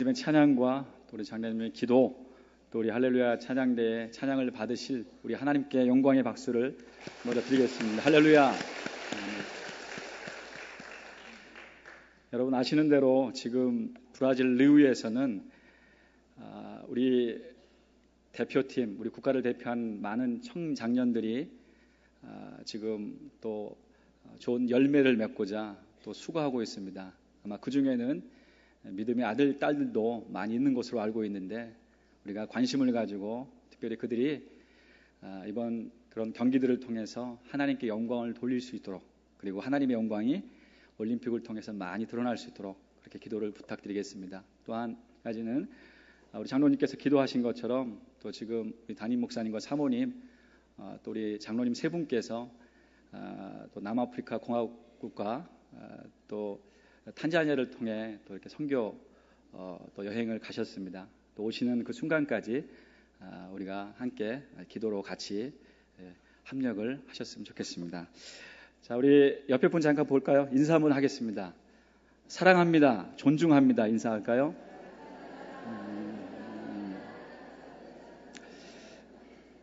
주님의 찬양과 또 우리 장로님의 기도, 또 우리 할렐루야 찬양대의 찬양을 받으실 우리 하나님께 영광의 박수를 먼저 드리겠습니다. 할렐루야. 여러분 아시는 대로 지금 브라질 리우에서는 우리 대표팀, 우리 국가를 대표한 많은 청장년들이 지금 또 좋은 열매를 맺고자 또 수고하고 있습니다. 아마 그 중에는 믿음의 아들, 딸들도 많이 있는 것으로 알고 있는데 우리가 관심을 가지고 특별히 그들이 이번 그런 경기들을 통해서 하나님께 영광을 돌릴 수 있도록, 그리고 하나님의 영광이 올림픽을 통해서 많이 드러날 수 있도록 그렇게 기도를 부탁드리겠습니다. 또 한 가지는 우리 장로님께서 기도하신 것처럼 또 지금 우리 담임 목사님과 사모님, 또 우리 장로님 세 분께서 또 남아프리카 공화국과 또 탄자니아를 통해 또 이렇게 선교 또 여행을 가셨습니다. 또 오시는 그 순간까지 우리가 함께 기도로 같이 합력을 하셨으면 좋겠습니다. 자, 우리 옆에 분 잠깐 볼까요? 인사 한번 하겠습니다. 사랑합니다. 존중합니다. 인사할까요?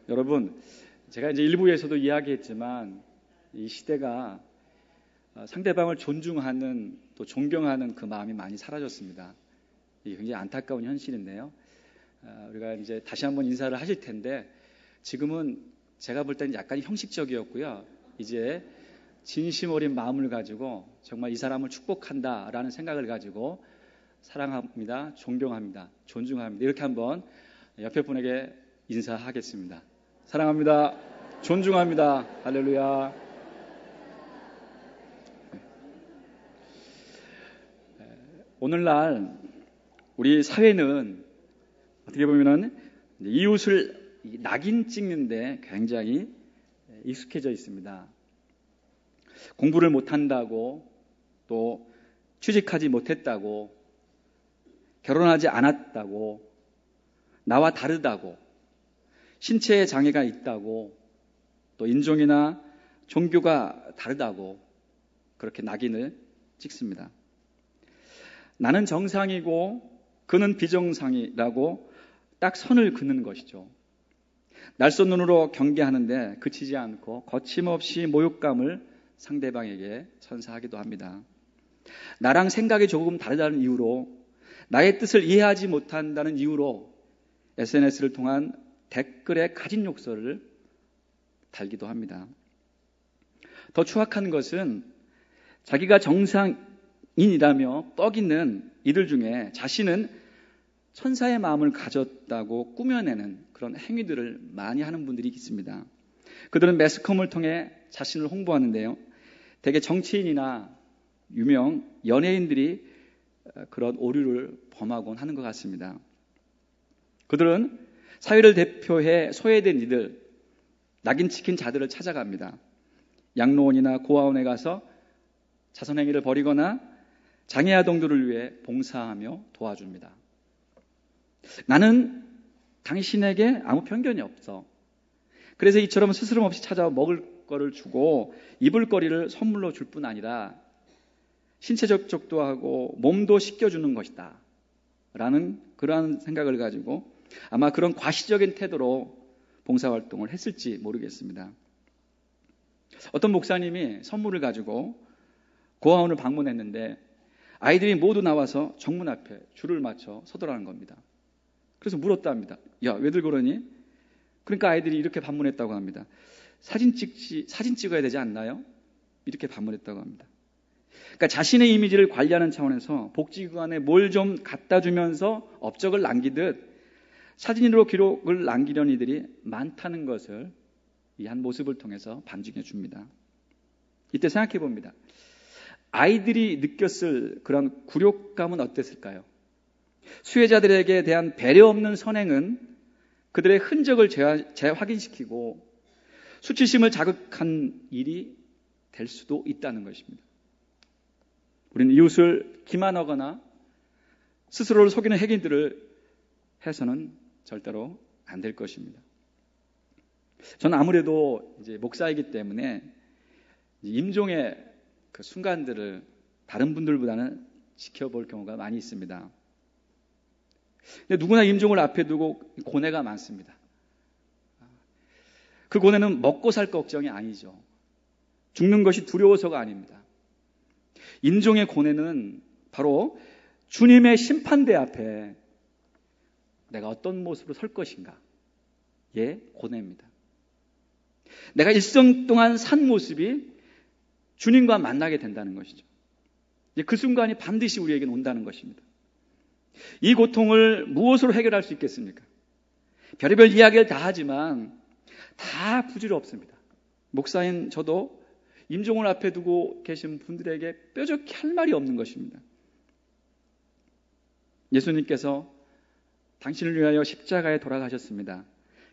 여러분, 제가 이제 일부에서도 이야기했지만 이 시대가 상대방을 존중하는 또 존경하는 그 마음이 많이 사라졌습니다. 이게 굉장히 안타까운 현실인데요. 우리가 이제 다시 한번 인사를 하실 텐데 지금은 제가 볼 때는 약간 형식적이었고요. 이제 진심 어린 마음을 가지고 정말 이 사람을 축복한다라는 생각을 가지고 사랑합니다, 존경합니다, 존중합니다. 이렇게 한번 옆에 분에게 인사하겠습니다. 사랑합니다, 존중합니다. 할렐루야. 오늘날 우리 사회는 어떻게 보면은 이웃을 낙인 찍는데 굉장히 익숙해져 있습니다. 공부를 못한다고, 또 취직하지 못했다고, 결혼하지 않았다고, 나와 다르다고, 신체에 장애가 있다고, 또 인종이나 종교가 다르다고 그렇게 낙인을 찍습니다. 나는 정상이고 그는 비정상이라고 딱 선을 긋는 것이죠. 날선 눈으로 경계하는데 그치지 않고 거침없이 모욕감을 상대방에게 선사하기도 합니다. 나랑 생각이 조금 다르다는 이유로, 나의 뜻을 이해하지 못한다는 이유로 SNS를 통한 댓글에 가진 욕설을 달기도 합니다. 더 추악한 것은 자기가 정상인이라며 뻐기는 이들 중에 자신은 천사의 마음을 가졌다고 꾸며내는 그런 행위들을 많이 하는 분들이 있습니다. 그들은 매스컴을 통해 자신을 홍보하는데요. 대개 정치인이나 유명 연예인들이 그런 오류를 범하곤 하는 것 같습니다. 그들은 사회를 대표해 소외된 이들, 낙인 찍힌 자들을 찾아갑니다. 양로원이나 고아원에 가서 자선행위를 벌이거나 장애아동들을 위해 봉사하며 도와줍니다. 나는 당신에게 아무 편견이 없어. 그래서 이처럼 스스럼 없이 찾아와 먹을 거를 주고 입을 거리를 선물로 줄 뿐 아니라 신체 접촉도 하고 몸도 씻겨주는 것이다 라는 그러한 생각을 가지고 아마 그런 과시적인 태도로 봉사활동을 했을지 모르겠습니다. 어떤 목사님이 선물을 가지고 고아원을 방문했는데 아이들이 모두 나와서 정문 앞에 줄을 맞춰 서더라는 겁니다. 그래서 물었답니다. 야, 왜들 그러니? 그러니까 아이들이 이렇게 반문했다고 합니다. 사진 찍어야 되지 않나요? 이렇게 반문했다고 합니다. 그러니까 자신의 이미지를 관리하는 차원에서 복지기관에 뭘 좀 갖다 주면서 업적을 남기듯 사진으로 기록을 남기려는 이들이 많다는 것을 이 한 모습을 통해서 반증해 줍니다. 이때 생각해 봅니다. 아이들이 느꼈을 그런 굴욕감은 어땠을까요? 수혜자들에게 대한 배려 없는 선행은 그들의 흔적을 재확인시키고 수치심을 자극한 일이 될 수도 있다는 것입니다. 우리는 이웃을 기만하거나 스스로를 속이는 행위들을 해서는 절대로 안 될 것입니다. 저는 아무래도 이제 목사이기 때문에 임종의 그 순간들을 다른 분들보다는 지켜볼 경우가 많이 있습니다. 근데 누구나 임종을 앞에 두고 고뇌가 많습니다. 그 고뇌는 먹고 살 걱정이 아니죠. 죽는 것이 두려워서가 아닙니다. 임종의 고뇌는 바로 주님의 심판대 앞에 내가 어떤 모습으로 설 것인가? 예, 고뇌입니다. 내가 일생 동안 산 모습이 주님과 만나게 된다는 것이죠. 그 순간이 반드시 우리에게는 온다는 것입니다. 이 고통을 무엇으로 해결할 수 있겠습니까? 별의별 이야기를 다 하지만 다 부질없습니다. 목사인 저도 임종을 앞에 두고 계신 분들에게 뾰족히 할 말이 없는 것입니다. 예수님께서 당신을 위하여 십자가에 돌아가셨습니다.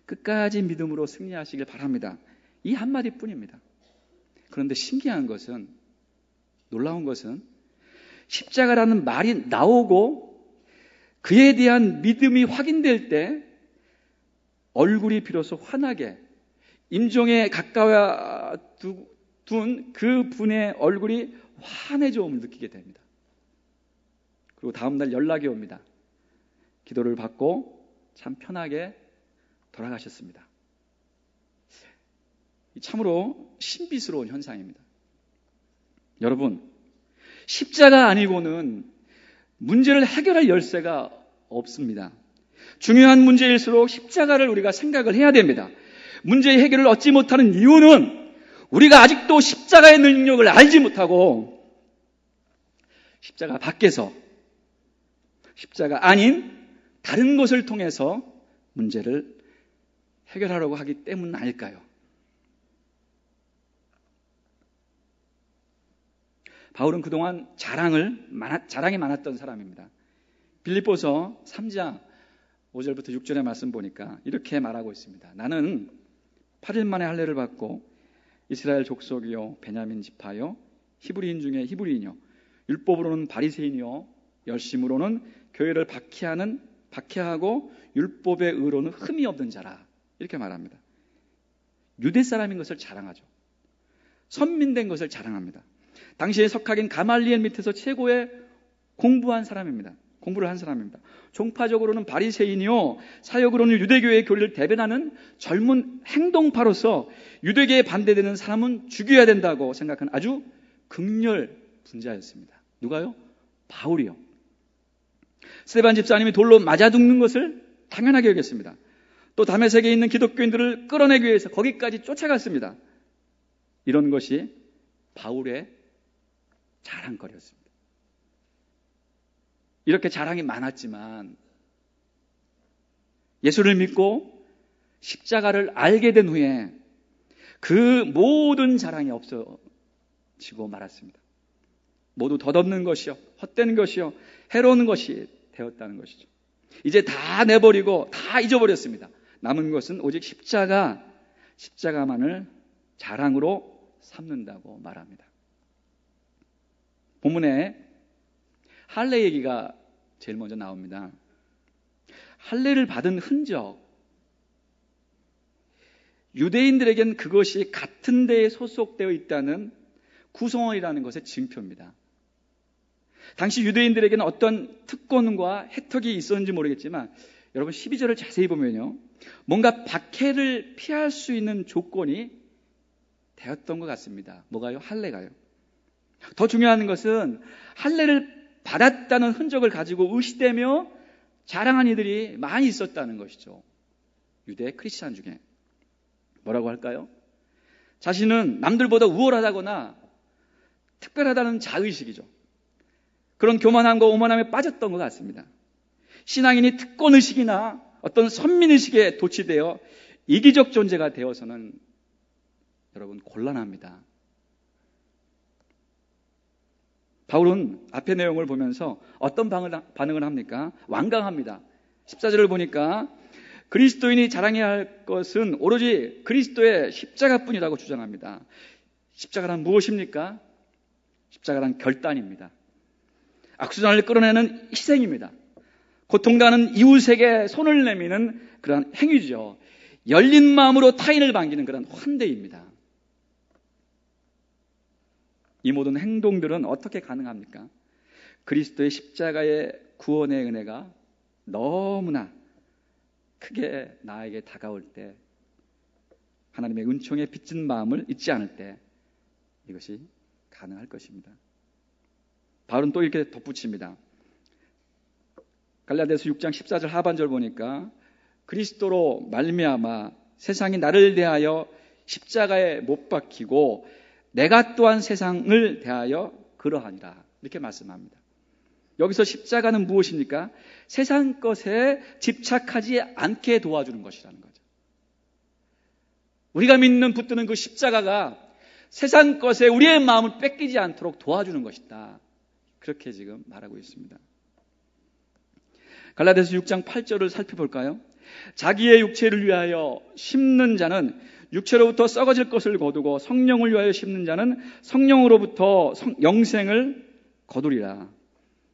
끝까지 믿음으로 승리하시길 바랍니다. 이 한마디뿐입니다. 그런데 신기한 것은, 놀라운 것은 십자가라는 말이 나오고 그에 대한 믿음이 확인될 때 얼굴이 비로소 환하게, 임종에 가까워 둔 그 분의 얼굴이 환해져옴을 느끼게 됩니다. 그리고 다음날 연락이 옵니다. 기도를 받고 참 편하게 돌아가셨습니다. 참으로 신비스러운 현상입니다. 여러분, 십자가 아니고는 문제를 해결할 열쇠가 없습니다. 중요한 문제일수록 십자가를 우리가 생각을 해야 됩니다. 문제의 해결을 얻지 못하는 이유는 우리가 아직도 십자가의 능력을 알지 못하고 십자가 밖에서, 십자가 아닌 다른 것을 통해서 문제를 해결하려고 하기 때문 아닐까요? 바울은 그동안 자랑이 많았던 사람입니다. 빌립보서 3장 5절부터 6절의 말씀 보니까 이렇게 말하고 있습니다. 나는 8일 만에 할례를 받고 이스라엘 족속이요 베냐민 지파요 히브리인 중에 히브리인이요 율법으로는 바리새인이요 열심으로는 교회를 박해하고 율법의 의로는 흠이 없는 자라, 이렇게 말합니다. 유대 사람인 것을 자랑하죠. 선민된 것을 자랑합니다. 당시에 석학인 가말리엘 밑에서 최고의 공부를 한 사람입니다. 종파적으로는 바리새인이요 사역으로는 유대교의 교리를 대변하는 젊은 행동파로서 유대교에 반대되는 사람은 죽여야 된다고 생각하는 아주 극렬 분자였습니다. 누가요? 바울이요. 스데반 집사님이 돌로 맞아 죽는 것을 당연하게 여겼습니다. 또 다메섹에 있는 기독교인들을 끌어내기 위해서 거기까지 쫓아갔습니다. 이런 것이 바울의 자랑거리였습니다. 이렇게 자랑이 많았지만 예수를 믿고 십자가를 알게 된 후에 그 모든 자랑이 없어지고 말았습니다. 모두 덧없는 것이요, 헛된 것이요, 해로운 것이 되었다는 것이죠. 이제 다 내버리고 다 잊어버렸습니다. 남은 것은 오직 십자가만을 자랑으로 삼는다고 말합니다. 본문에 할례 얘기가 제일 먼저 나옵니다. 할례를 받은 흔적, 유대인들에겐 그것이 같은 데에 소속되어 있다는 구성원이라는 것의 증표입니다. 당시 유대인들에게는 어떤 특권과 혜택이 있었는지 모르겠지만 여러분 12절을 자세히 보면요, 뭔가 박해를 피할 수 있는 조건이 되었던 것 같습니다. 뭐가요? 할례가요. 더 중요한 것은 할례를 받았다는 흔적을 가지고 의시되며 자랑한 이들이 많이 있었다는 것이죠. 유대 크리스찬 중에. 뭐라고 할까요? 자신은 남들보다 우월하다거나 특별하다는 자의식이죠. 그런 교만함과 오만함에 빠졌던 것 같습니다. 신앙인이 특권의식이나 어떤 선민의식에 도취되어 이기적 존재가 되어서는 여러분 곤란합니다. 바울은 앞의 내용을 보면서 어떤 반응을 합니까? 완강합니다. 14절을 보니까 그리스도인이 자랑해야 할 것은 오로지 그리스도의 십자가뿐이라고 주장합니다. 십자가란 무엇입니까? 십자가란 결단입니다. 악순환을 끌어내는 희생입니다. 고통당하는 이웃에게 손을 내미는 그러한 행위죠. 열린 마음으로 타인을 반기는 그런 환대입니다. 이 모든 행동들은 어떻게 가능합니까? 그리스도의 십자가의 구원의 은혜가 너무나 크게 나에게 다가올 때, 하나님의 은총에 빚진 마음을 잊지 않을 때 이것이 가능할 것입니다. 바울은 또 이렇게 덧붙입니다. 갈라디아서 6장 14절 하반절 보니까 그리스도로 말미암아 세상이 나를 대하여 십자가에 못 박히고 내가 또한 세상을 대하여 그러하니라, 이렇게 말씀합니다. 여기서 십자가는 무엇입니까? 세상 것에 집착하지 않게 도와주는 것이라는 거죠. 우리가 믿는 붙드는 그 십자가가 세상 것에 우리의 마음을 뺏기지 않도록 도와주는 것이다, 그렇게 지금 말하고 있습니다. 갈라디아서 6장 8절을 살펴볼까요? 자기의 육체를 위하여 심는 자는 육체로부터 썩어질 것을 거두고 성령을 위하여 심는 자는 성령으로부터 영생을 거두리라.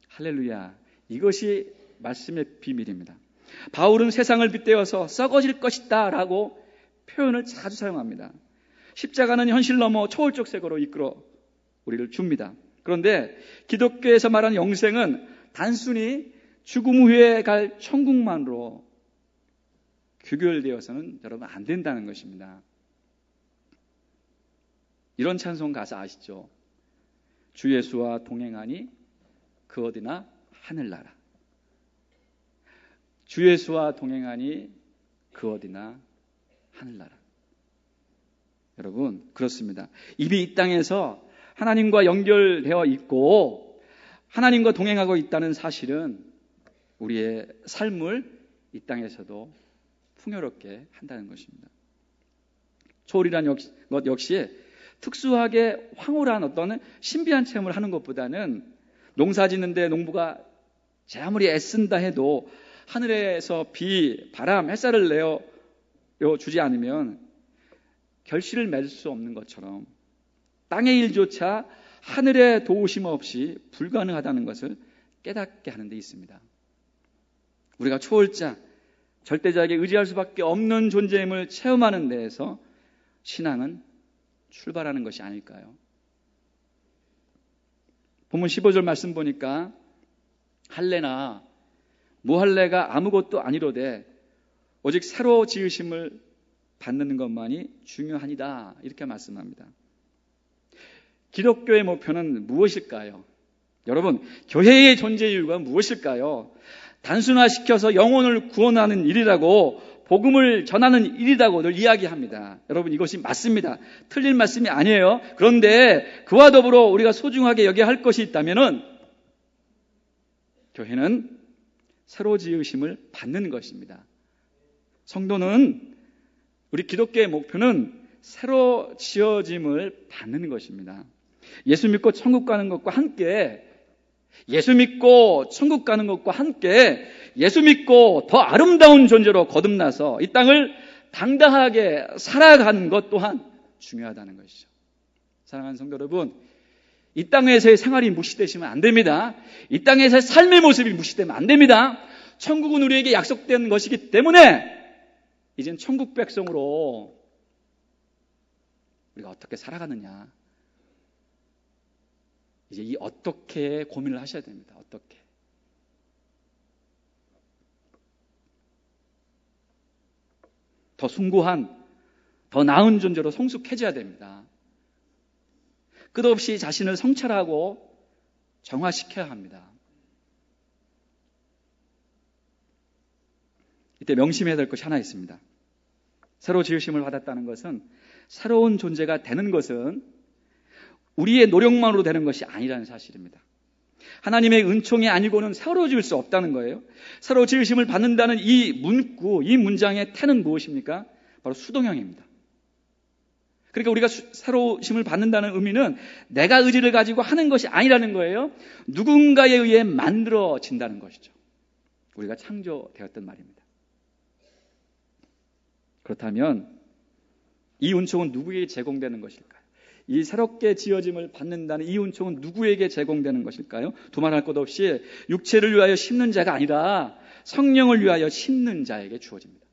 할렐루야. 이것이 말씀의 비밀입니다. 바울은 세상을 빗대어서 썩어질 것이다 라고 표현을 자주 사용합니다. 십자가는 현실 넘어 초월적 세계로 이끌어 우리를 줍니다. 그런데 기독교에서 말하는 영생은 단순히 죽음 후에 갈 천국만으로 규결되어서는 여러분 안 된다는 것입니다. 이런 찬송 가사 아시죠? 주 예수와 동행하니 그 어디나 하늘나라. 주 예수와 동행하니 그 어디나 하늘나라. 여러분, 그렇습니다. 이미 이 땅에서 하나님과 연결되어 있고 하나님과 동행하고 있다는 사실은 우리의 삶을 이 땅에서도 풍요롭게 한다는 것입니다. 초월이란 것 역시 특수하게 황홀한 어떤 신비한 체험을 하는 것보다는 농사 짓는데 농부가 제 아무리 애쓴다 해도 하늘에서 비, 바람, 햇살을 내어 주지 않으면 결실을 맺을 수 없는 것처럼 땅의 일조차 하늘의 도우심 없이 불가능하다는 것을 깨닫게 하는 데 있습니다. 우리가 초월자, 절대자에게 의지할 수밖에 없는 존재임을 체험하는 데에서 신앙은 출발하는 것이 아닐까요? 본문 15절 말씀 보니까 할례나 무할례가 아무것도 아니로되 오직 새로 지으심을 받는 것만이 중요하니다, 이렇게 말씀합니다. 기독교의 목표는 무엇일까요? 여러분, 교회의 존재 이유가 무엇일까요? 단순화시켜서 영혼을 구원하는 일이라고, 복음을 전하는 일이라고 늘 이야기합니다. 여러분, 이것이 맞습니다. 틀린 말씀이 아니에요. 그런데 그와 더불어 우리가 소중하게 여겨야 할 것이 있다면은 교회는 새로 지으심을 받는 것입니다. 성도는, 우리 기독교의 목표는 새로 지어짐을 받는 것입니다. 예수 믿고 천국 가는 것과 함께, 예수 믿고 천국 가는 것과 함께 예수 믿고 더 아름다운 존재로 거듭나서 이 땅을 당당하게 살아가는 것 또한 중요하다는 것이죠. 사랑하는 성도 여러분, 이 땅에서의 생활이 무시되시면 안 됩니다. 이 땅에서의 삶의 모습이 무시되면 안 됩니다. 천국은 우리에게 약속된 것이기 때문에 이젠 천국 백성으로 우리가 어떻게 살아가느냐, 이제 이 어떻게 고민을 하셔야 됩니다. 어떻게. 더 숭고한, 더 나은 존재로 성숙해져야 됩니다. 끝없이 자신을 성찰하고 정화시켜야 합니다. 이때 명심해야 될 것이 하나 있습니다. 새로 지으심을 받았다는 것은, 새로운 존재가 되는 것은 우리의 노력만으로 되는 것이 아니라는 사실입니다. 하나님의 은총이 아니고는 새로 지을 수 없다는 거예요. 새로 지으심을 받는다는 이 문구, 이 문장의 태는 무엇입니까? 바로 수동형입니다. 그러니까 우리가 새로우심을 받는다는 의미는 내가 의지를 가지고 하는 것이 아니라는 거예요. 누군가에 의해 만들어진다는 것이죠. 우리가 창조되었던 말입니다. 그렇다면 이 은총은 누구에게 제공되는 것일까요? 이 새롭게 지어짐을 받는다는 이 은총은 누구에게 제공되는 것일까요? 두말할 것 없이 육체를 위하여 심는 자가 아니라 성령을 위하여 심는 자에게 주어집니다.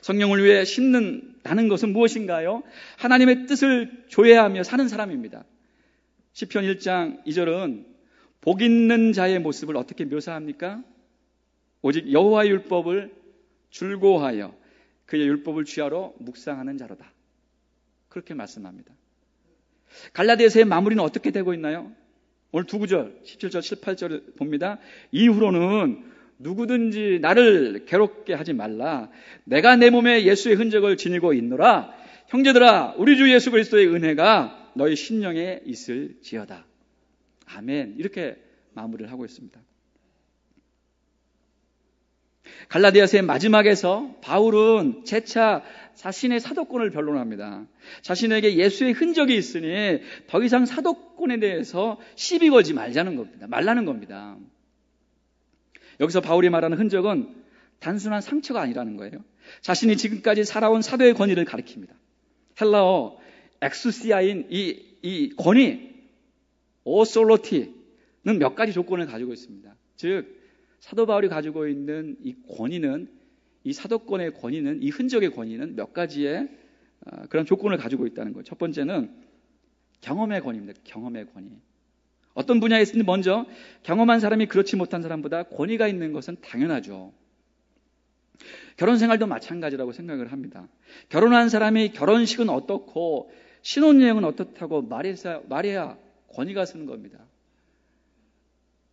성령을 위해 심는다는 것은 무엇인가요? 하나님의 뜻을 조회하며 사는 사람입니다. 시편 1장 2절은 복 있는 자의 모습을 어떻게 묘사합니까? 오직 여호와의 율법을 즐거워하여 그의 율법을 취하러 묵상하는 자로다. 그렇게 말씀합니다. 갈라디아서의 마무리는 어떻게 되고 있나요? 오늘 두 구절 17절 18절을 봅니다. 이후로는 누구든지 나를 괴롭게 하지 말라. 내가 내 몸에 예수의 흔적을 지니고 있노라. 형제들아, 우리 주 예수 그리스도의 은혜가 너희 심령에 있을지어다. 아멘. 이렇게 마무리를 하고 있습니다. 갈라디아서의 마지막에서 바울은 재차 자신의 사도권을 변론합니다. 자신에게 예수의 흔적이 있으니 더 이상 사도권에 대해서 시비 걸지 말라는 겁니다. 여기서 바울이 말하는 흔적은 단순한 상처가 아니라는 거예요. 자신이 지금까지 살아온 사도의 권위를 가리킵니다. 헬라어 엑수시아인 이 권위, 오솔로티는 몇 가지 조건을 가지고 있습니다. 즉 사도 바울이 가지고 있는 이 권위는, 이 사도권의 권위는, 이 흔적의 권위는 몇 가지의 그런 조건을 가지고 있다는 거예요. 첫 번째는 경험의 권위입니다. 경험의 권위. 어떤 분야에 있으면 먼저 경험한 사람이 그렇지 못한 사람보다 권위가 있는 것은 당연하죠. 결혼 생활도 마찬가지라고 생각을 합니다. 결혼한 사람이 결혼식은 어떻고 신혼여행은 어떻다고 말해야 권위가 서는 겁니다.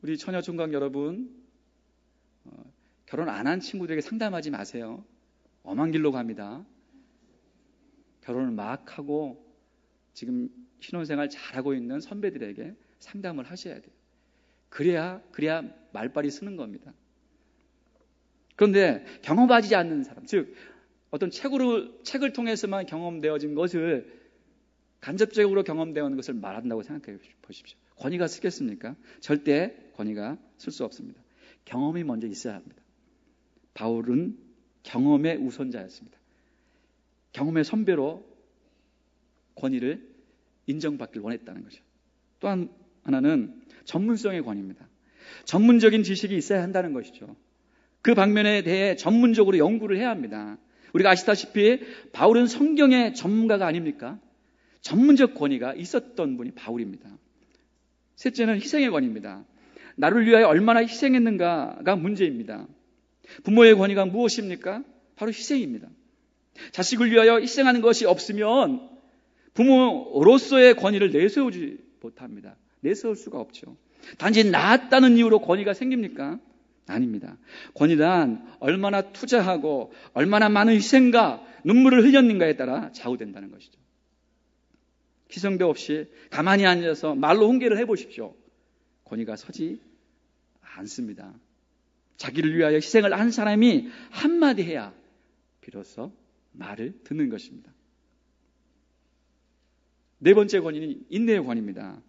우리 처녀 총각 여러분, 결혼 안 한 친구들에게 상담하지 마세요. 엄한 길로 갑니다. 결혼을 막 하고 지금 신혼생활 잘하고 있는 선배들에게 상담을 하셔야 돼요. 그래야 말빨이 쓰는 겁니다. 그런데 경험하지 않는 사람, 즉 어떤 책을 통해서만 경험되어진 것을, 간접적으로 경험되어진 것을 말한다고 생각해 보십시오. 권위가 쓰겠습니까? 절대 권위가 쓸 수 없습니다. 경험이 먼저 있어야 합니다. 바울은 경험의 우선자였습니다. 경험의 선배로 권위를 인정받길 원했다는 거죠. 또 하나는 전문성의 권위입니다. 전문적인 지식이 있어야 한다는 것이죠. 그 방면에 대해 전문적으로 연구를 해야 합니다. 우리가 아시다시피 바울은 성경의 전문가가 아닙니까? 전문적 권위가 있었던 분이 바울입니다. 셋째는 희생의 권위입니다. 나를 위하여 얼마나 희생했는가가 문제입니다. 부모의 권위가 무엇입니까? 바로 희생입니다. 자식을 위하여 희생하는 것이 없으면 부모로서의 권위를 내세우지 못합니다. 내세울 수가 없죠. 단지 낳았다는 이유로 권위가 생깁니까? 아닙니다. 권위란 얼마나 투자하고 얼마나 많은 희생과 눈물을 흘렸는가에 따라 좌우된다는 것이죠. 희생도 없이 가만히 앉아서 말로 훈계를 해보십시오. 권위가 서지 않습니다. 자기를 위하여 희생을 한 사람이 한마디 해야 비로소 말을 듣는 것입니다. 네 번째 권위는 인내의 권위입니다.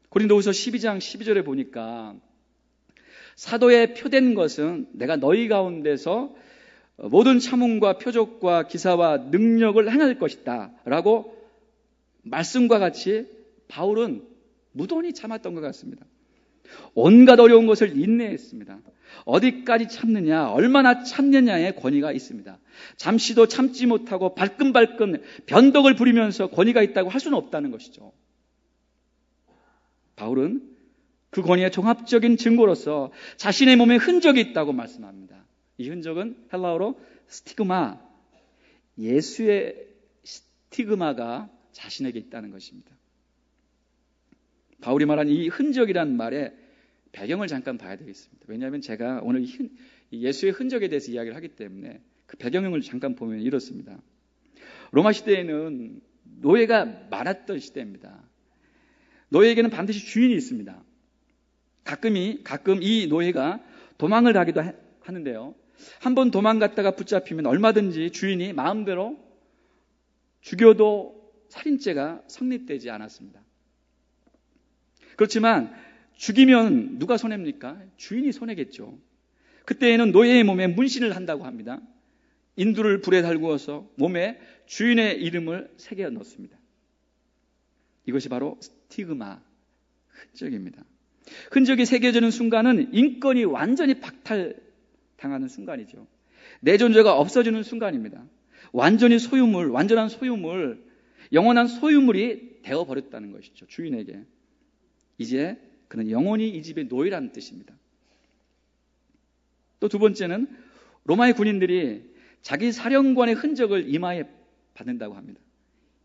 고린도후서 12장 12절에 보니까 사도에 표된 것은 내가 너희 가운데서 모든 참음과 표적과 기사와 능력을 행할 것이다 라고 말씀과 같이 바울은 무던히 참았던 것 같습니다. 온갖 어려운 것을 인내했습니다. 어디까지 참느냐, 얼마나 참느냐의 권위가 있습니다. 잠시도 참지 못하고 발끈발끈 변덕을 부리면서 권위가 있다고 할 수는 없다는 것이죠. 바울은 그 권위의 종합적인 증거로서 자신의 몸에 흔적이 있다고 말씀합니다. 이 흔적은 헬라어로 스티그마, 예수의 스티그마가 자신에게 있다는 것입니다. 바울이 말한 이 흔적이라는 말의 배경을 잠깐 봐야 되겠습니다. 왜냐하면 제가 오늘 예수의 흔적에 대해서 이야기를 하기 때문에 그 배경을 잠깐 보면 이렇습니다. 로마 시대에는 노예가 많았던 시대입니다. 노예에게는 반드시 주인이 있습니다. 가끔 이 노예가 도망을 가기도 하는데요. 한번 도망갔다가 붙잡히면 얼마든지 주인이 마음대로 죽여도 살인죄가 성립되지 않았습니다. 그렇지만 죽이면 누가 손해입니까? 주인이 손해겠죠. 그때에는 노예의 몸에 문신을 한다고 합니다. 인두를 불에 달구어서 몸에 주인의 이름을 새겨 넣습니다. 이것이 바로 스티그마, 흔적입니다. 흔적이 새겨지는 순간은 인권이 완전히 박탈당하는 순간이죠. 내 존재가 없어지는 순간입니다. 완전한 소유물, 영원한 소유물이 되어버렸다는 것이죠. 주인에게. 이제 그 그는 영원히 이 집의 노예라는 뜻입니다. 또 두 번째는 로마의 군인들이 자기 사령관의 흔적을 이마에 받는다고 합니다.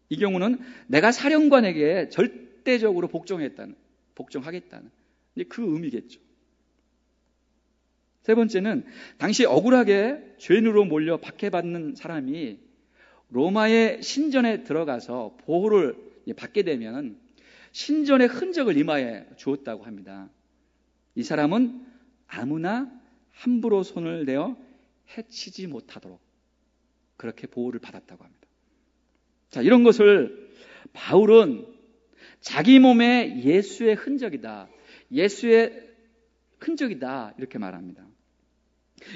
이 경우는 내가 사령관에게 절대적으로 복종하겠다는 그 의미겠죠. 세 번째는 당시 억울하게 죄인으로 몰려 박해받는 사람이 로마의 신전에 들어가서 보호를 받게 되면 신전의 흔적을 이마에 주었다고 합니다. 이 사람은 아무나 함부로 손을 대어 해치지 못하도록 그렇게 보호를 받았다고 합니다. 자, 이런 것을 바울은 자기 몸에 예수의 흔적이다. 예수의 흔적이다. 이렇게 말합니다.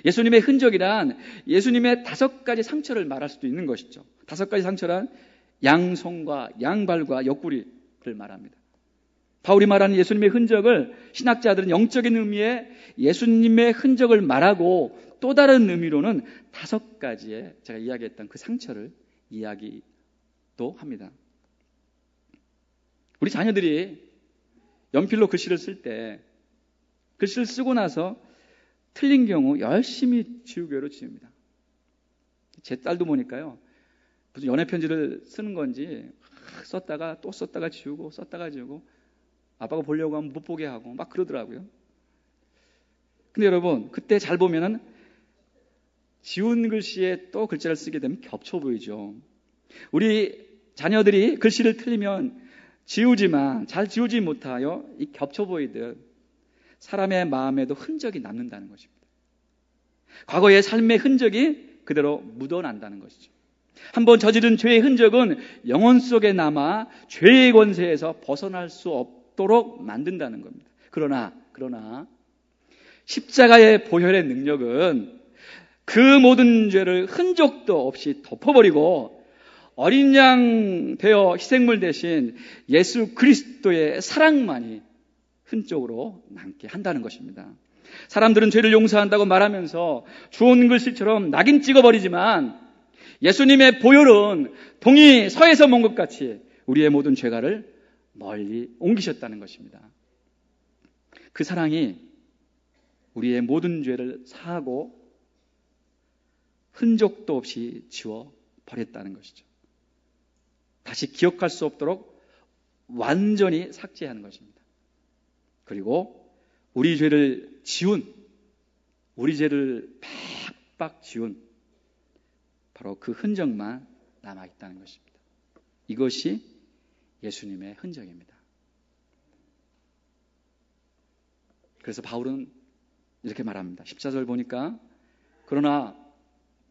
예수님의 흔적이란 예수님의 5가지 상처를 말할 수도 있는 것이죠. 5가지 상처란 양손과 양발과 옆구리를 말합니다. 바울이 말하는 예수님의 흔적을 신학자들은 영적인 의미의 예수님의 흔적을 말하고 또 다른 의미로는 5가지의 제가 이야기했던 그 상처를 이야기도 합니다. 우리 자녀들이 연필로 글씨를 쓸 때 글씨를 쓰고 나서 틀린 경우 열심히 지우개로 지웁니다. 제 딸도 보니까요, 무슨 연애 편지를 쓰는 건지 썼다가 또 썼다가 지우고 썼다가 지우고 아빠가 보려고 하면 못 보게 하고 막 그러더라고요. 근데 여러분, 그때 잘 보면은 지운 글씨에 또 글자를 쓰게 되면 겹쳐 보이죠. 우리 자녀들이 글씨를 틀리면 지우지만 잘 지우지 못하여 이 겹쳐 보이듯 사람의 마음에도 흔적이 남는다는 것입니다. 과거의 삶의 흔적이 그대로 묻어난다는 것이죠. 한번 저지른 죄의 흔적은 영혼 속에 남아 죄의 권세에서 벗어날 수 없도록 만든다는 겁니다. 그러나 십자가의 보혈의 능력은 그 모든 죄를 흔적도 없이 덮어버리고 어린 양 되어 희생물 대신 예수 그리스도의 사랑만이 흔적으로 남게 한다는 것입니다. 사람들은 죄를 용서한다고 말하면서 좋은 글씨처럼 낙인 찍어버리지만 예수님의 보혈은 동이 서에서 먼 것 같이 우리의 모든 죄가를 멀리 옮기셨다는 것입니다. 그 사랑이 우리의 모든 죄를 사하고 흔적도 없이 지워버렸다는 것이죠. 다시 기억할 수 없도록 완전히 삭제하는 것입니다. 그리고 우리 죄를 팍팍 지운 바로 그 흔적만 남아있다는 것입니다. 이것이 예수님의 흔적입니다. 그래서 바울은 이렇게 말합니다. 14절 보니까 그러나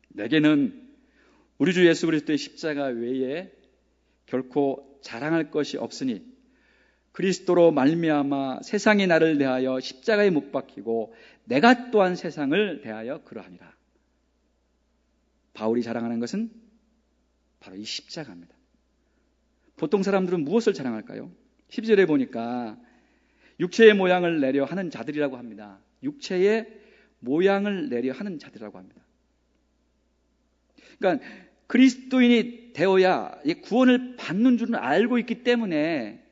내게는 우리 주 예수 그리스도의 십자가 외에 결코 자랑할 것이 없으니 그리스도로 말미암아 세상이 나를 대하여 십자가에 못 박히고 내가 또한 세상을 대하여 그러하니라. 바울이 자랑하는 것은 바로 이 십자가입니다. 보통 사람들은 무엇을 자랑할까요? 12절에 보니까 육체의 모양을 내려 하는 자들이라고 합니다. 육체의 모양을 내려 하는 자들이라고 합니다. 그러니까 그리스도인이 되어야 구원을 받는 줄은 알고 있기 때문에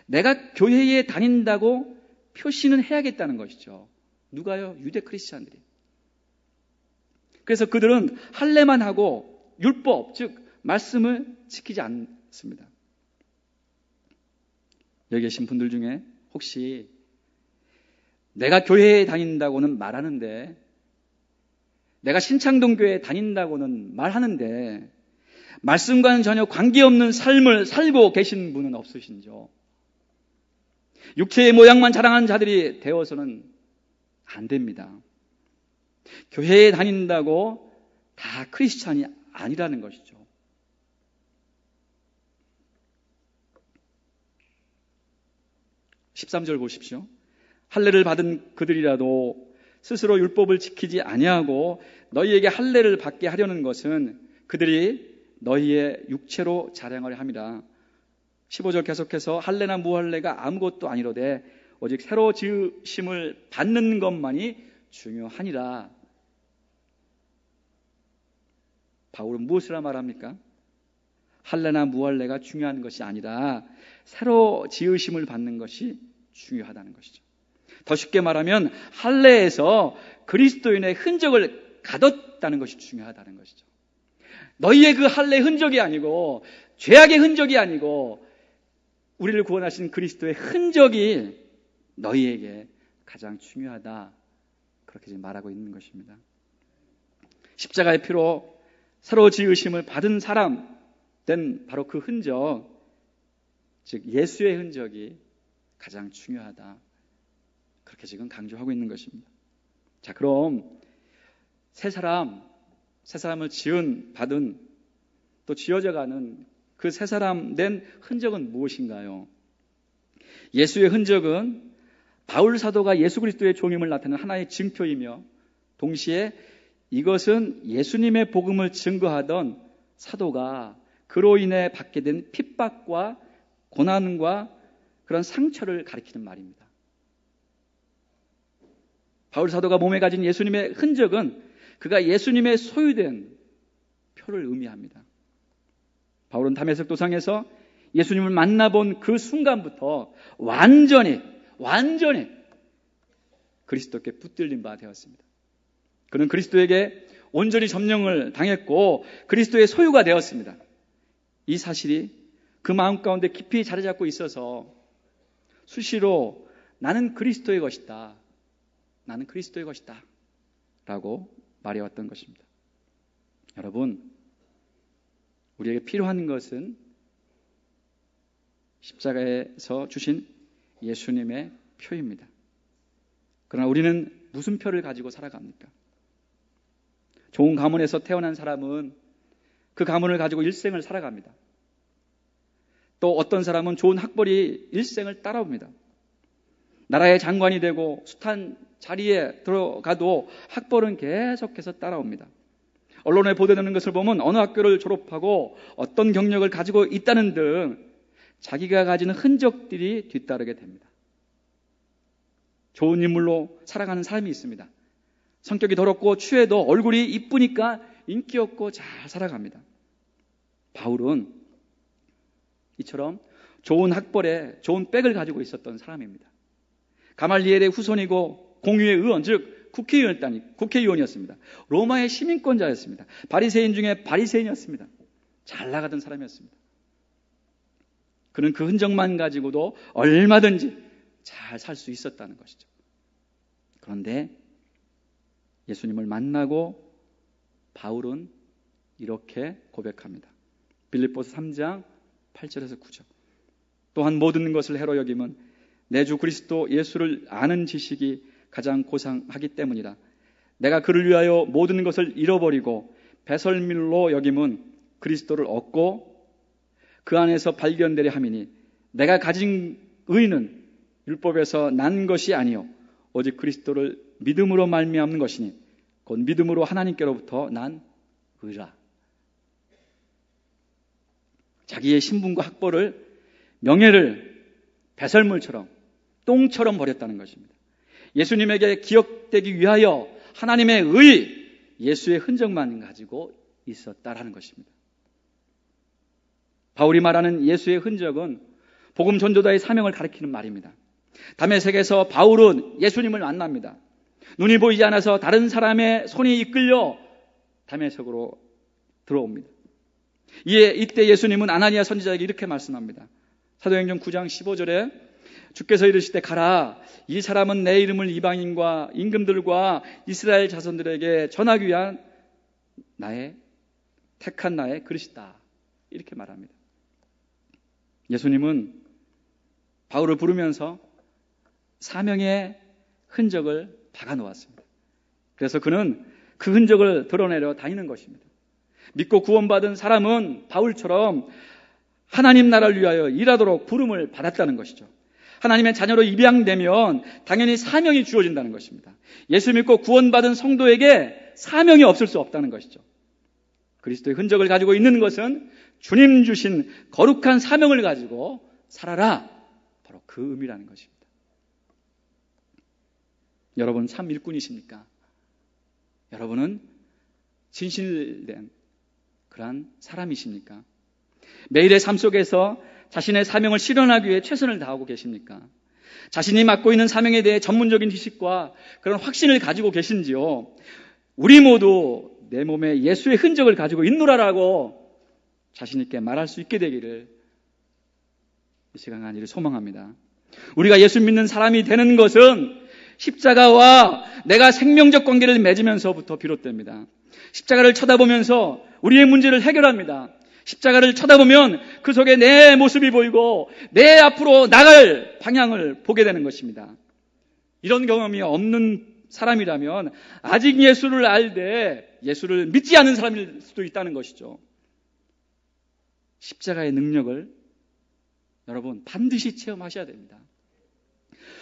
내가 교회에 다닌다고 표시는 해야겠다는 것이죠. 누가요? 유대 크리스찬들이. 그래서 그들은 할례만 하고 율법, 즉 말씀을 지키지 않습니다. 여기 계신 분들 중에 혹시 내가 교회에 다닌다고는 말하는데, 내가 신창동 교회에 다닌다고는 말하는데 말씀과는 전혀 관계없는 삶을 살고 계신 분은 없으신지요? 육체의 모양만 자랑하는 자들이 되어서는 안 됩니다. 교회에 다닌다고 다 크리스찬이 아니라는 것이죠. (13절) 보십시오. 할례를 받은 그들이라도 스스로 율법을 지키지 아니하고 너희에게 할례를 받게 하려는 것은 그들이 너희의 육체로 자랑을 함이라. 15절 계속해서 할례나 무할례가 아무것도 아니로되 오직 새로 지으심을 받는 것만이 중요하니라. 바울은 무엇이라 말합니까? 할례나 무할례가 중요한 것이 아니라 새로 지으심을 받는 것이 중요하다는 것이죠. 더 쉽게 말하면 할례에서 그리스도인의 흔적을 가뒀다는 것이 중요하다는 것이죠. 너희의 그 할례 흔적이 아니고 죄악의 흔적이 아니고 우리를 구원하신 그리스도의 흔적이 너희에게 가장 중요하다. 그렇게 지금 말하고 있는 것입니다. 십자가의 피로 새로 지으심을 받은 사람 된 바로 그 흔적, 즉 예수의 흔적이 가장 중요하다. 그렇게 지금 강조하고 있는 것입니다. 자, 그럼 새 사람을 받은 또 지어져가는 그 새 사람 된 흔적은 무엇인가요? 예수의 흔적은 바울 사도가 예수 그리스도의 종임을 나타내는 하나의 증표이며 동시에 이것은 예수님의 복음을 증거하던 사도가 그로 인해 받게 된 핍박과 고난과 그런 상처를 가리키는 말입니다. 바울 사도가 몸에 가진 예수님의 흔적은 그가 예수님의 소유된 표를 의미합니다. 바울은 다메섹 도상에서 예수님을 만나본 그 순간부터 완전히 그리스도께 붙들린 바 되었습니다. 그는 그리스도에게 온전히 점령을 당했고 그리스도의 소유가 되었습니다. 이 사실이 그 마음 가운데 깊이 자리 잡고 있어서 수시로 나는 그리스도의 것이다. 나는 그리스도의 것이다. 라고 말해왔던 것입니다. 여러분, 우리에게 필요한 것은 십자가에서 주신 예수님의 표입니다. 그러나 우리는 무슨 표를 가지고 살아갑니까? 좋은 가문에서 태어난 사람은 그 가문을 가지고 일생을 살아갑니다. 또 어떤 사람은 좋은 학벌이 일생을 따라옵니다. 나라의 장관이 되고 숱한 자리에 들어가도 학벌은 계속해서 따라옵니다. 언론에 보도되는 것을 보면 어느 학교를 졸업하고 어떤 경력을 가지고 있다는 등 자기가 가지는 흔적들이 뒤따르게 됩니다. 좋은 인물로 살아가는 사람이 있습니다. 성격이 더럽고 추해도 얼굴이 이쁘니까 인기 없고 잘 살아갑니다. 바울은 이처럼 좋은 학벌에 좋은 백을 가지고 있었던 사람입니다. 가말리엘의 후손이고 공유의 의원, 즉 국회의원이었습니다. 로마의 시민권자였습니다. 바리새인 중에 바리새인이었습니다. 잘 나가던 사람이었습니다. 그는 그 흔적만 가지고도 얼마든지 잘 살 수 있었다는 것이죠. 그런데 예수님을 만나고 바울은 이렇게 고백합니다. 빌립보서 3장 8절에서 9절. 또한 모든 것을 해로 여김은 내 주 그리스도 예수를 아는 지식이 가장 고상하기 때문이다. 내가 그를 위하여 모든 것을 잃어버리고 배설물로 여김은 그리스도를 얻고 그 안에서 발견되려 함이니 내가 가진 의는 율법에서 난 것이 아니요 오직 그리스도를 믿음으로 말미암는 것이니 곧 믿음으로 하나님께로부터 난 의라. 자기의 신분과 학벌을, 명예를 배설물처럼 똥처럼 버렸다는 것입니다. 예수님에게 기억되기 위하여 하나님의 의, 예수의 흔적만 가지고 있었다라는 것입니다. 바울이 말하는 예수의 흔적은 복음 전도자의 사명을 가리키는 말입니다. 다메섹에서 바울은 예수님을 만납니다. 눈이 보이지 않아서 다른 사람의 손이 이끌려 다메섹으로 들어옵니다. 이때 예수님은 아나니아 선지자에게 이렇게 말씀합니다. 사도행전 9장 15절에 주께서 이르시되 가라, 이 사람은 내 이름을 이방인과 임금들과 이스라엘 자손들에게 전하기 위한 택한 나의 그릇이다. 이렇게 말합니다. 예수님은 바울을 부르면서 사명의 흔적을 박아놓았습니다. 그래서 그는 그 흔적을 드러내려 다니는 것입니다. 믿고 구원받은 사람은 바울처럼 하나님 나라를 위하여 일하도록 부름을 받았다는 것이죠. 하나님의 자녀로 입양되면 당연히 사명이 주어진다는 것입니다. 예수 믿고 구원받은 성도에게 사명이 없을 수 없다는 것이죠. 그리스도의 흔적을 가지고 있는 것은 주님 주신 거룩한 사명을 가지고 살아라. 바로 그 의미라는 것입니다. 여러분 참 일꾼이십니까? 여러분은 진실된 그러한 사람이십니까? 매일의 삶 속에서 자신의 사명을 실현하기 위해 최선을 다하고 계십니까? 자신이 맡고 있는 사명에 대해 전문적인 지식과 그런 확신을 가지고 계신지요? 우리 모두 내 몸에 예수의 흔적을 가지고 있노라라고 자신 있게 말할 수 있게 되기를 이 시간 간절히 소망합니다. 우리가 예수 믿는 사람이 되는 것은 십자가와 내가 생명적 관계를 맺으면서부터 비롯됩니다. 십자가를 쳐다보면서 우리의 문제를 해결합니다. 십자가를 쳐다보면 그 속에 내 모습이 보이고 내 앞으로 나갈 방향을 보게 되는 것입니다. 이런 경험이 없는 사람이라면 아직 예수를 알되 예수를 믿지 않는 사람일 수도 있다는 것이죠. 십자가의 능력을 여러분 반드시 체험하셔야 됩니다.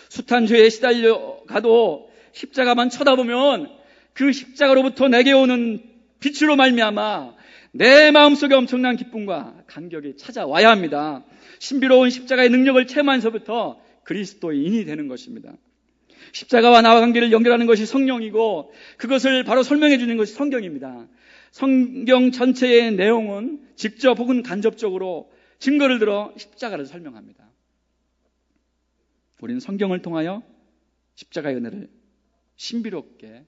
숱한 죄에 시달려 가도 십자가만 쳐다보면 그 십자가로부터 내게 오는 빛으로 말미암아 내 마음속에 엄청난 기쁨과 감격이 찾아와야 합니다. 신비로운 십자가의 능력을 체험하면서부터 그리스도인이 되는 것입니다. 십자가와 나와 관계를 연결하는 것이 성령이고 그것을 바로 설명해 주는 것이 성경입니다. 성경 전체의 내용은 직접 혹은 간접적으로 증거를 들어 십자가를 설명합니다. 우리는 성경을 통하여 십자가의 은혜를 신비롭게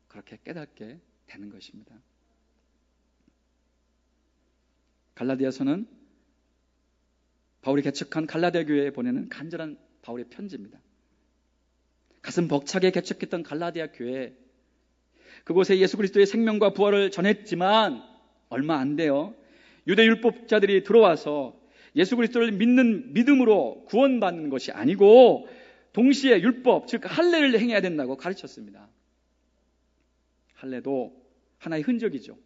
그렇게 깨닫게 되는 것입니다. 갈라디아서는 바울이 개척한 갈라디아 교회에 보내는 간절한 바울의 편지입니다. 가슴 벅차게 개척했던 갈라디아 교회, 그곳에 예수 그리스도의 생명과 부활을 전했지만 얼마 안 돼요. 유대 율법자들이 들어와서 예수 그리스도를 믿는 믿음으로 구원받는 것이 아니고 동시에 율법, 즉 할례를 행해야 된다고 가르쳤습니다. 할례도 하나의 흔적이죠.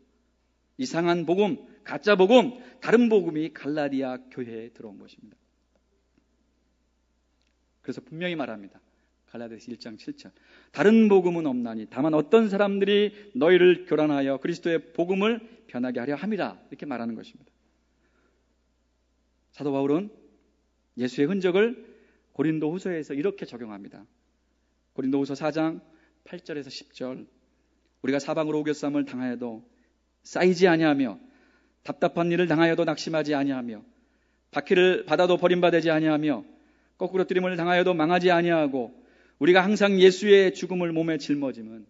이상한 복음, 가짜 복음, 다른 복음이 갈라디아 교회에 들어온 것입니다. 그래서 분명히 말합니다. 갈라디아서 1장 7절. 다른 복음은 없나니 다만 어떤 사람들이 너희를 교란하여 그리스도의 복음을 변하게 하려 함이라. 이렇게 말하는 것입니다. 사도 바울은 예수의 흔적을 고린도후서에서 이렇게 적용합니다. 고린도후서 4장 8절에서 10절. 우리가 사방으로 오겨쌈을 당하여도 쌓이지 아니하며 답답한 일을 당하여도 낙심하지 아니하며 박해를 받아도 버림받지 아니하며 거꾸로 뜨림을 당하여도 망하지 아니하고 우리가 항상 예수의 죽음을 몸에 짊어짐은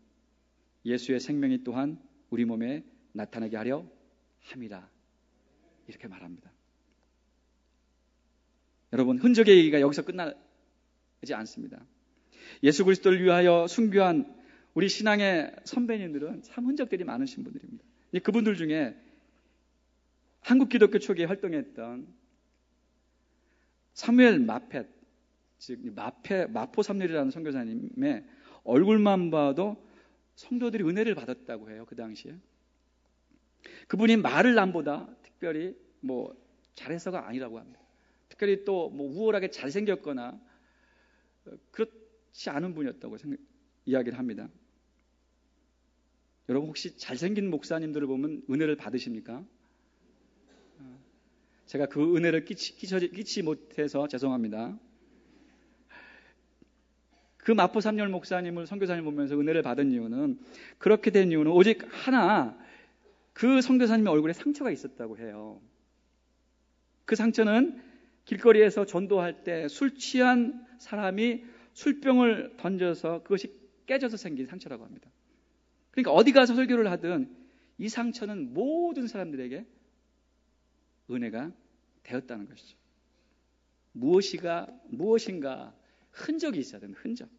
예수의 생명이 또한 우리 몸에 나타나게 하려 함이라. 이렇게 말합니다. 여러분, 흔적의 얘기가 여기서 끝나지 않습니다. 예수 그리스도를 위하여 순교한 우리 신앙의 선배님들은 참 흔적들이 많으신 분들입니다. 그분들 중에 한국 기독교 초기에 활동했던 사무엘 마펫, 즉 마포 삼일이라는 선교사님의 얼굴만 봐도 성도들이 은혜를 받았다고 해요. 그 당시에 그분이 말을 남보다 특별히 잘해서가 아니라고 합니다. 특별히 또 우월하게 잘생겼거나 그렇지 않은 분이었다고 이야기를 합니다. 여러분 혹시 잘생긴 목사님들을 보면 은혜를 받으십니까? 제가 그 은혜를 끼치 못해서 죄송합니다. 그 마포 삼열 목사님을 선교사님 보면서 은혜를 받은 이유는, 그렇게 된 이유는 오직 하나, 그 선교사님의 얼굴에 상처가 있었다고 해요. 그 상처는 길거리에서 전도할 때 술 취한 사람이 술병을 던져서 그것이 깨져서 생긴 상처라고 합니다. 그러니까 어디 가서 설교를 하든 이 상처는 모든 사람들에게 은혜가 되었다는 것이죠. 무엇인가 흔적이 있어야 되는 흔적.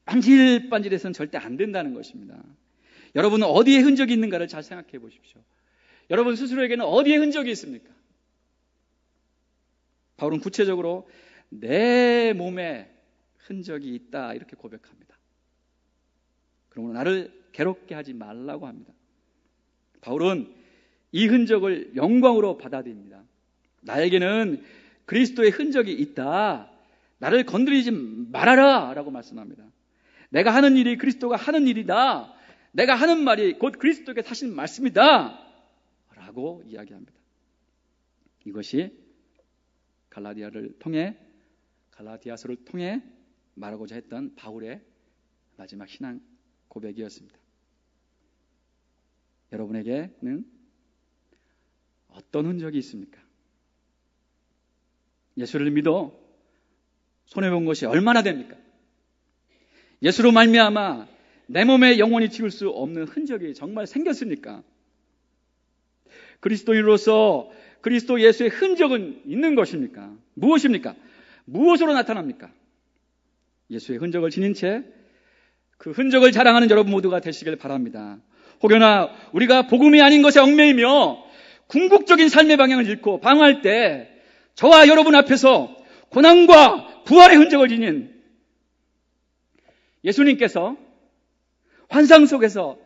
반질반질해서는 절대 안 된다는 것입니다. 여러분은 어디에 흔적이 있는가를 잘 생각해 보십시오. 여러분 스스로에게는 어디에 흔적이 있습니까? 바울은 구체적으로 내 몸에 흔적이 있다 이렇게 고백합니다. 그러므로 나를 괴롭게 하지 말라고 합니다. 바울은 이 흔적을 영광으로 받아들입니다. 나에게는 그리스도의 흔적이 있다. 나를 건드리지 말아라 라고 말씀합니다. 내가 하는 일이 그리스도가 하는 일이다. 내가 하는 말이 곧 그리스도께 하신 말씀이다 라고 이야기합니다. 이것이 갈라디아서를 통해 말하고자 했던 바울의 마지막 신앙 고백이었습니다. 여러분에게는 어떤 흔적이 있습니까? 예수를 믿어 손해본 것이 얼마나 됩니까? 예수로 말미암아 내 몸에 영원히 지울 수 없는 흔적이 정말 생겼습니까? 그리스도인으로서 그리스도 예수의 흔적은 있는 것입니까? 무엇입니까? 무엇으로 나타납니까? 예수의 흔적을 지닌 채 그 흔적을 자랑하는 여러분 모두가 되시길 바랍니다. 혹여나 우리가 복음이 아닌 것에 얽매이며 궁극적인 삶의 방향을 잃고 방황할 때 저와 여러분 앞에서 고난과 부활의 흔적을 지닌 예수님께서 환상 속에서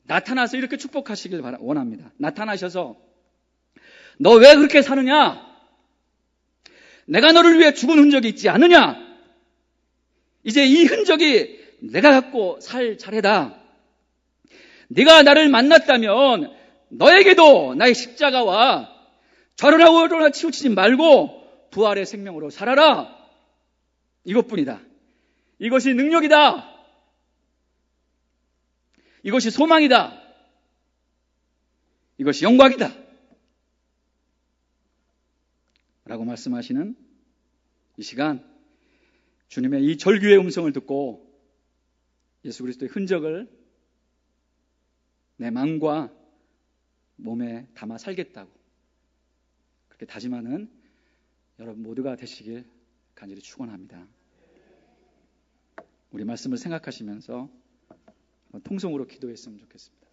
나타나서 이렇게 축복하시길 원합니다. 나타나셔서 너 왜 그렇게 사느냐? 내가 너를 위해 죽은 흔적이 있지 않느냐? 이제 이 흔적이 내가 갖고 살 차례다. 네가 나를 만났다면 너에게도 나의 십자가와 저를 하고나 치우치지 말고 부활의 생명으로 살아라. 이것뿐이다. 이것이 능력이다. 이것이 소망이다. 이것이 영광이다. 라고 말씀하시는 이 시간, 주님의 이 절규의 음성을 듣고 예수 그리스도의 흔적을 내 마음과 몸에 담아 살겠다고 그렇게 다짐하는 여러분 모두가 되시길 간절히 축원합니다. 우리 말씀을 생각하시면서 통성으로 기도했으면 좋겠습니다.